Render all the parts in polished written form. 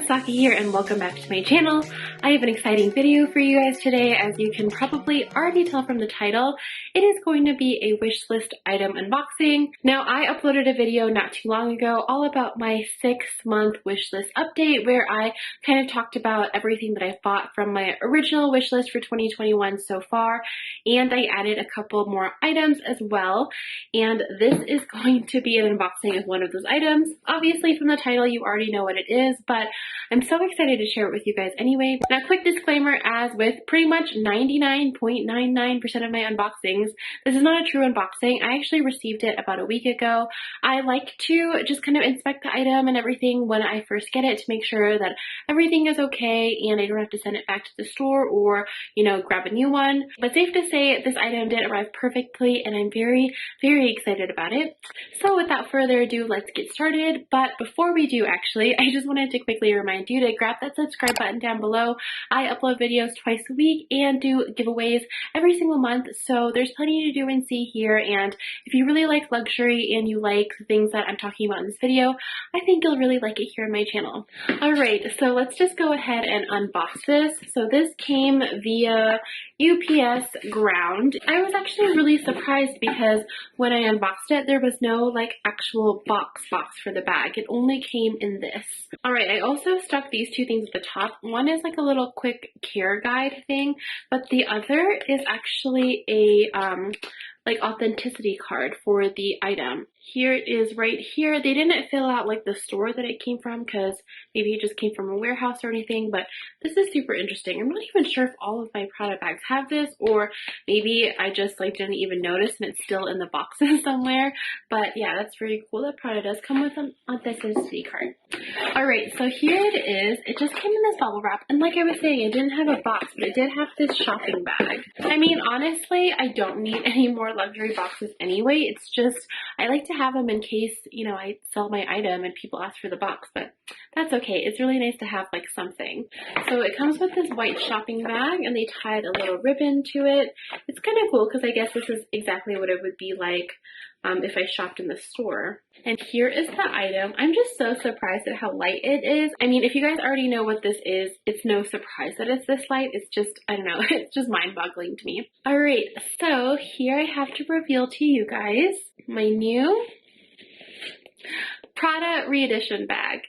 Saki here and welcome back to my channel. I have an exciting video for you guys today. As you can probably already tell from the title, it is going to be a wish list item unboxing. Now, I uploaded a video not too long ago all about my 6-month wish list update where I kind of talked about everything that I've bought from my original wish list for 2021 so far, and I added a couple more items as well, and this is going to be an unboxing of one of those items. Obviously from the title you already know what it is, but I'm so excited to share it with you guys anyway. Now, quick disclaimer, as with pretty much 99.99% of my unboxings, this is not a true unboxing. I actually received it about a week ago. I like to just kind of inspect the item and everything when I first get it to make sure that everything is okay and I don't have to send it back to the store or, you know, grab a new one. But safe to say, this item did arrive perfectly and I'm very, very excited about it. So without further ado, let's get started. But before we do, actually, I just wanted to quickly remind you to grab that subscribe button down below. I upload videos twice a week and do giveaways every single month, so there's plenty to do and see here. And if you really like luxury and you like the things that I'm talking about in this video, I think you'll really like it here on my channel. Alright, so let's just go ahead and unbox this. So this came via UPS ground. I was actually really surprised because when I unboxed it, there was no like actual box for the bag. It only came in this. Alright, I also stuck these two things at the top. One is like a little quick care guide thing, but the other is actually a like authenticity card for the item. Here it is right here. They didn't fill out like the store that it came from because maybe it just came from a warehouse or anything, but this is super interesting. I'm not even sure if all of my Prada bags have this, or maybe I just like didn't even notice and it's still in the boxes somewhere. But yeah, that's very cool that Prada does come with an authenticity card. Alright, so here it is. It just came in this bubble wrap, and like I was saying, it didn't have a box, but it did have this shopping bag. I mean, honestly, I don't need any more luxury boxes anyway. It's just, I like to have them in case, you know, I sell my item and people ask for the box, but that's okay. It's really nice to have like something. So it comes with this white shopping bag and they tied a little ribbon to it. It's kind of cool because I guess this is exactly what it would be like if I shopped in the store. And here is the item. I'm just so surprised at how light it is. I mean, if you guys already know what this is, it's no surprise that it's this light. It's just, I don't know, it's just mind-boggling to me. Alright, so here I have to reveal to you guys my new Prada re-edition bag.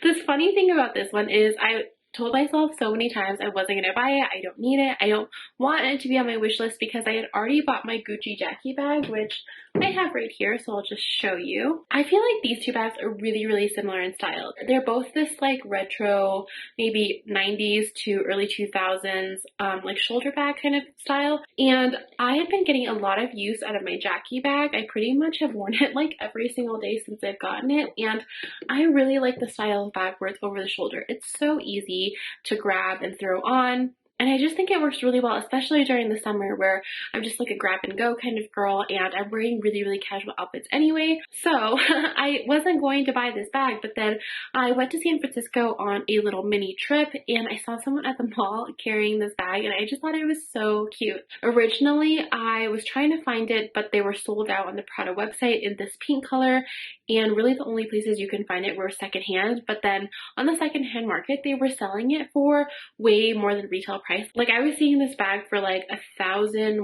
This funny thing about this one is I told myself so many times I wasn't going to buy it. I don't need it. I don't want it to be on my wish list because I had already bought my Gucci Jackie bag, which I have right here, so I'll just show you. I feel like these two bags are really, really similar in style. They're both this like retro, maybe 90s to early 2000s, like shoulder bag kind of style. And I have been getting a lot of use out of my Jackie bag. I pretty much have worn it like every single day since I've gotten it. And I really like the style of bag where it's over the shoulder. It's so easy to grab and throw on. And I just think it works really well, especially during the summer where I'm just like a grab and go kind of girl and I'm wearing really, really casual outfits anyway. So I wasn't going to buy this bag, but then I went to San Francisco on a little mini trip and I saw someone at the mall carrying this bag and I just thought it was so cute. Originally, I was trying to find it, but they were sold out on the Prada website in this pink color, and really the only places you can find it were secondhand. But then on the secondhand market, they were selling it for way more than retail price. Like I was seeing this bag for like $1,100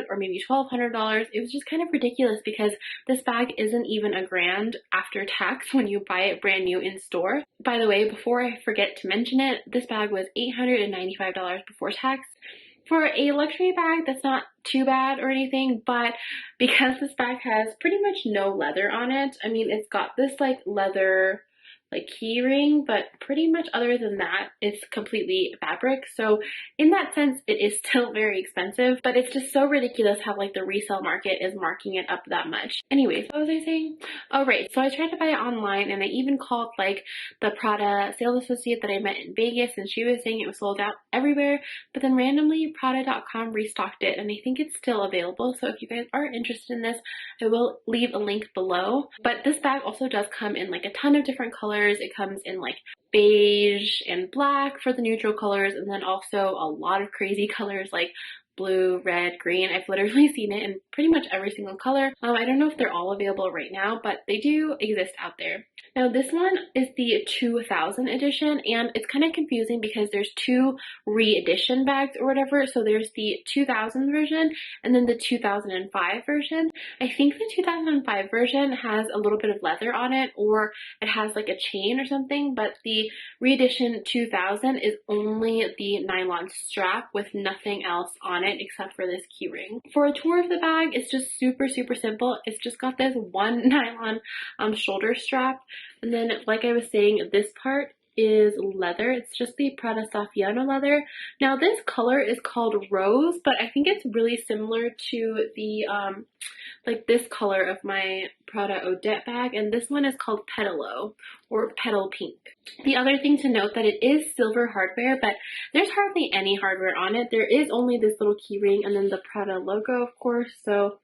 or maybe $1,200. It was just kind of ridiculous because this bag isn't even a grand after tax when you buy it brand new in store. By the way, before I forget to mention it, this bag was $895 before tax. For a luxury bag, that's not too bad or anything, but because this bag has pretty much no leather on it, I mean, it's got this like leather like key ring, but pretty much other than that, it's completely fabric. So in that sense, it is still very expensive, but it's just so ridiculous how like the resale market is marking it up that much. Anyways, what was I saying? Oh, right. So I tried to buy it online and I even called like the Prada sales associate that I met in Vegas and she was saying it was sold out everywhere, but then randomly Prada.com restocked it and I think it's still available. So if you guys are interested in this, I will leave a link below. But this bag also does come in like a ton of different colors. colors. It comes in like beige and black for the neutral colors, and then also a lot of crazy colors like blue, red, green. I've literally seen it in pretty much every single color. I don't know if they're all available right now, but they do exist out there. Now this one is the 2000 edition, and it's kind of confusing because there's two re-edition bags or whatever. So there's the 2000 version and then the 2005 version. I think the 2005 version has a little bit of leather on it, or it has like a chain or something, but the re-edition 2000 is only the nylon strap with nothing else on it except for this key ring. For a tour of the bag, it's just super simple. It's just got this one nylon shoulder strap, and then like I was saying, this part is leather. It's just the Prada Saffiano leather. Now this color is called Rose, but I think it's really similar to the like this color of my Prada Odette bag, and this one is called Petalo or Petal Pink. The other thing to note that it is silver hardware, but there's hardly any hardware on it. There is only this little key ring and then the Prada logo, of course. So,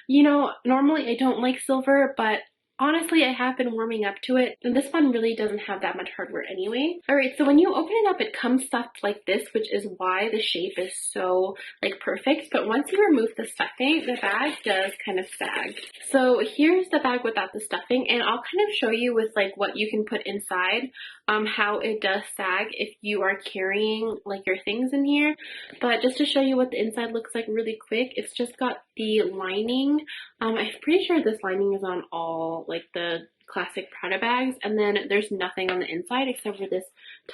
you know, normally I don't like silver, but honestly, I have been warming up to it, and this one really doesn't have that much hardware anyway. Alright, so when you open it up, it comes stuffed like this, which is why the shape is so, like, perfect. But once you remove the stuffing, the bag does kind of sag. So here's the bag without the stuffing, and I'll kind of show you with, like, what you can put inside, how it does sag if you are carrying, like, your things in here. But just to show you what the inside looks like really quick, it's just got the lining. I'm pretty sure this lining is on all, like, the classic Prada bags, and then there's nothing on the inside except for this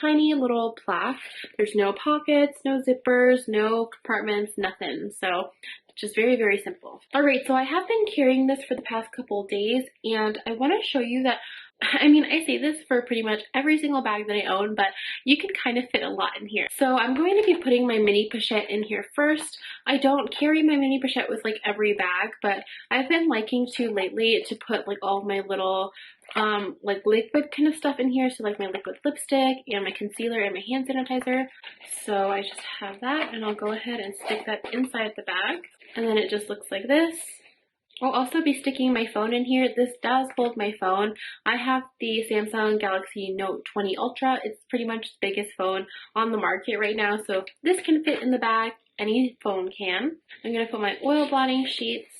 tiny little plaque. There's no pockets, no zippers, no compartments, nothing. So just very simple. Alright, so I have been carrying this for the past couple of days, and I want to show you that, I mean, I say this for pretty much every single bag that I own, but you can kind of fit a lot in here. So I'm going to be putting my mini pochette in here first. I don't carry my mini pochette with like every bag, but I've been liking to lately to put like all of my little like liquid kind of stuff in here. So like my liquid lipstick and my concealer and my hand sanitizer. So I just have that, and I'll go ahead and stick that inside the bag. And then it just looks like this. I'll also be sticking my phone in here. This does hold my phone. I have the Samsung Galaxy Note 20 Ultra. It's pretty much the biggest phone on the market right now, so this can fit in the bag. Any phone can. I'm going to put my oil blotting sheets,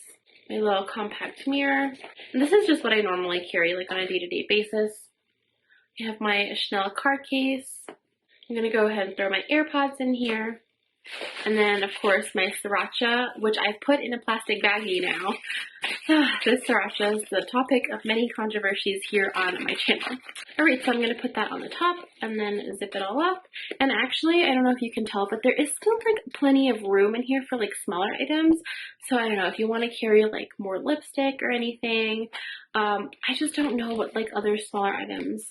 my little compact mirror. And this is just what I normally carry like on a day-to-day basis. I have my Chanel card case. I'm going to go ahead and throw my AirPods in here. And then, of course, my sriracha, which I've put in a plastic baggie now. This sriracha is the topic of many controversies here on my channel. Alright, so I'm going to put that on the top and then zip it all up. And actually, I don't know if you can tell, but there is still like plenty of room in here for like smaller items. So I don't know if you want to carry like more lipstick or anything. I just don't know what like other smaller items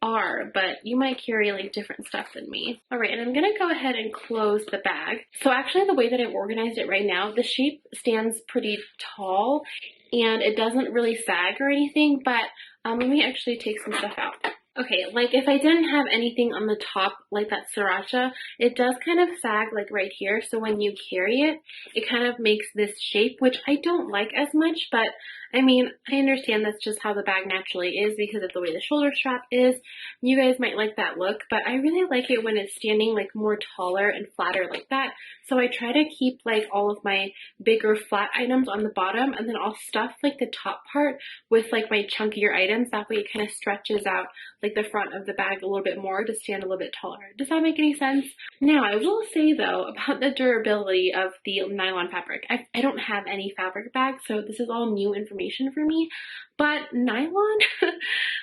are, but you might carry like different stuff than me. Alright, and I'm gonna go ahead and close the bag. So actually the way that I've organized it right now, the shape stands pretty tall and it doesn't really sag or anything, but let me actually take some stuff out. Okay, like if I didn't have anything on the top like that sriracha, it does kind of sag like right here, so when you carry it, it kind of makes this shape, which I don't like as much, but I mean, I understand that's just how the bag naturally is because of the way the shoulder strap is. You guys might like that look, but I really like it when it's standing like more taller and flatter like that. So I try to keep like all of my bigger flat items on the bottom, and then I'll stuff like the top part with like my chunkier items. That way it kind of stretches out like the front of the bag a little bit more to stand a little bit taller. Does that make any sense? Now I will say though about the durability of the nylon fabric. I don't have any fabric bags, so this is all new information for me, but nylon,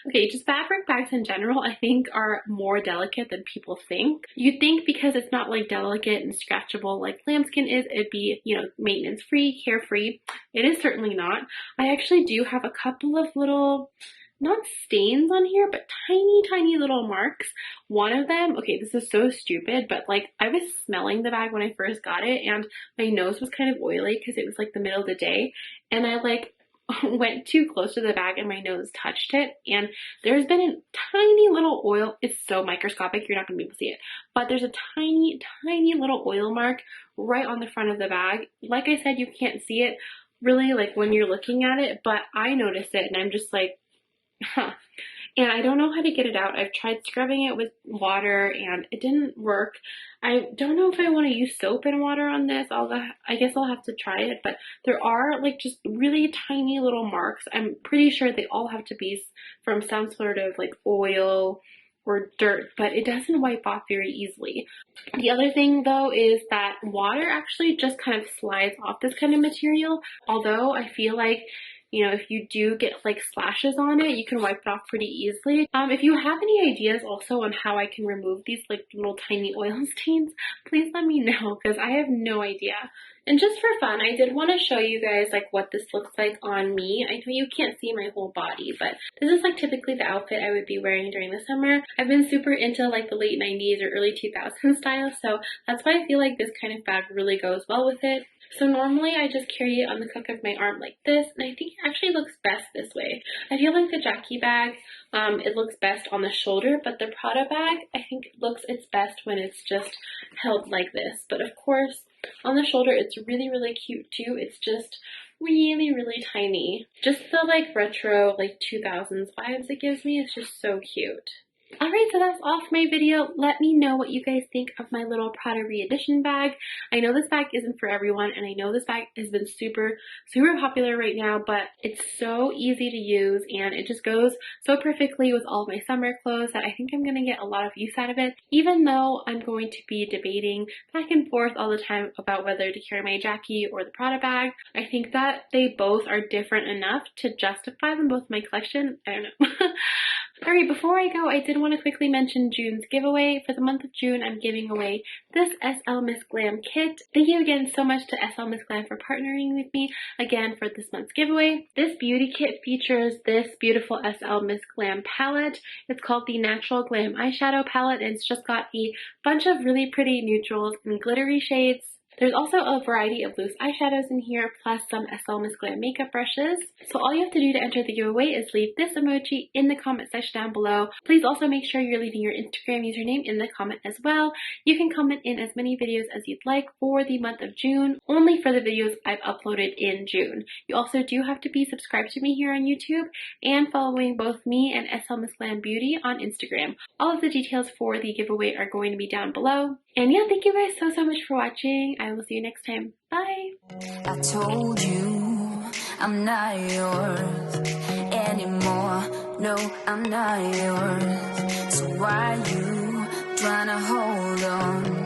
okay, just fabric bags in general I think are more delicate than people think. You'd think because it's not like delicate and scratchable like lambskin is, it'd be, you know, maintenance free, carefree. It is certainly not. I actually do have a couple of little, not stains on here, but tiny little marks. One of them, okay, this is so stupid, but like I was smelling the bag when I first got it and my nose was kind of oily because it was like the middle of the day, and I like went too close to the bag and my nose touched it, and there's been a tiny little oil, it's so microscopic you're not going to be able to see it, but there's a tiny little oil mark right on the front of the bag. Like I said, you can't see it really like when you're looking at it, but I noticed it and I'm just like, huh. and I don't know how to get it out. I've tried scrubbing it with water and it didn't work. I don't know if I want to use soap and water on this. I guess I'll have to try it, but there are like just really tiny little marks. I'm pretty sure they all have to be from some sort of like oil or dirt, but it doesn't wipe off very easily. The other thing though is that water actually just kind of slides off this kind of material, although I feel like, you know, if you do get like splashes on it, you can wipe it off pretty easily. If you have any ideas also on how I can remove these like little tiny oil stains, please let me know because I have no idea. And just for fun, I did want to show you guys like what this looks like on me. I know you can't see my whole body, but this is like typically the outfit I would be wearing during the summer. I've been super into like the late 90s or early 2000s style, so that's why I feel like this kind of bag really goes well with it. So normally I just carry it on the crook of my arm like this, and I think it actually looks best this way. I feel like the Jackie bag, it looks best on the shoulder, but the Prada bag, I think looks its best when it's just held like this. But of course, on the shoulder, it's really, really cute too. It's just really, really tiny. Just the like retro, like 2000s vibes it gives me is just so cute. Alright, so that's all for my video. Let me know what you guys think of my little Prada re-edition bag. I know this bag isn't for everyone, and I know this bag has been super, super popular right now, but it's so easy to use, and it just goes so perfectly with all of my summer clothes that I think I'm going to get a lot of use out of it, even though I'm going to be debating back and forth all the time about whether to carry my Jackie or the Prada bag. I think that they both are different enough to justify them both in my collection. I don't know. Alright, before I go, I did want to quickly mention June's giveaway. For the month of June, I'm giving away this Slmissglam kit. Thank you again so much to Slmissglam for partnering with me again for this month's giveaway. This beauty kit features this beautiful Slmissglam palette. It's called the Natural Glam Eyeshadow Palette, and it's just got a bunch of really pretty neutrals and glittery shades. There's also a variety of loose eyeshadows in here, plus some Slmissglam makeup brushes. So all you have to do to enter the giveaway is leave this emoji in the comment section down below. Please also make sure you're leaving your Instagram username in the comment as well. You can comment in as many videos as you'd like for the month of June, only for the videos I've uploaded in June. You also do have to be subscribed to me here on YouTube and following both me and Slmissglam Beauty on Instagram. All of the details for the giveaway are going to be down below. And yeah, thank you guys so much for watching. I will see you next time. Bye! I told you I'm not yours anymore. No, I'm not yours. So why you trying to hold on?